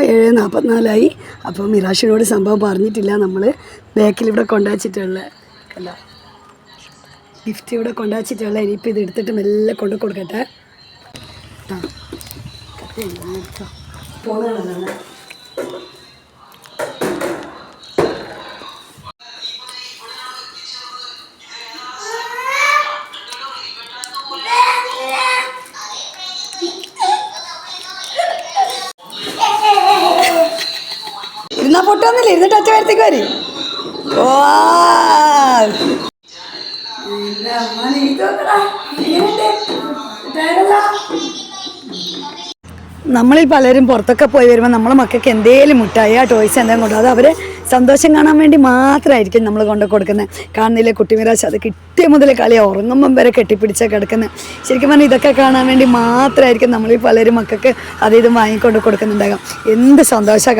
7:44 അപ്പോൾ മിറാഷിനോട് സംഭവം പറഞ്ഞിട്ടില്ല. നമ്മൾ ബാക്കിൽ ഇവിടെ കൊണ്ടുവച്ചിട്ടുള്ള അല്ല ഗിഫ്റ്റ് ഇവിടെ കൊണ്ടുവച്ചിട്ടുള്ള. ഇനിയിപ്പോൾ ഇത് എടുത്തിട്ട് മെല്ലെ കൊണ്ടു കൊടുക്കട്ടെ. പോകുന്നതാണ് ഇരുന്നാ പൊട്ടൊന്നുമില്ല, ഇരുന്നിട്ട് ഒറ്റ വരുത്തേക്ക് വരും. ഓ നമ്മളിൽ പലരും പുറത്തൊക്കെ പോയി വരുമ്പോൾ നമ്മളെ മക്കൾക്ക് എന്തെങ്കിലും മുട്ടായി ടോയ്സ് എന്തെങ്കിലും കൊണ്ടു അത് അവരെ സന്തോഷം കാണാൻ വേണ്ടി മാത്രമായിരിക്കും നമ്മൾ കൊണ്ടു കൊടുക്കുന്നത്. കാണുന്നില്ലേ കുട്ടി മിറാശ്, അത് കിട്ടിയ മുതൽ കളി ഉറങ്ങുമ്പം വരെ കെട്ടിപ്പിടിച്ചാൽ കിടക്കുന്നത്. ശരിക്കും പറഞ്ഞാൽ ഇതൊക്കെ കാണാൻ വേണ്ടി മാത്രമായിരിക്കും നമ്മളിൽ പലരും മക്കൾക്ക് അത് ഇതും വാങ്ങിക്കൊണ്ട് കൊടുക്കുന്നുണ്ടാകാം. എന്ത് സന്തോഷമാണ്.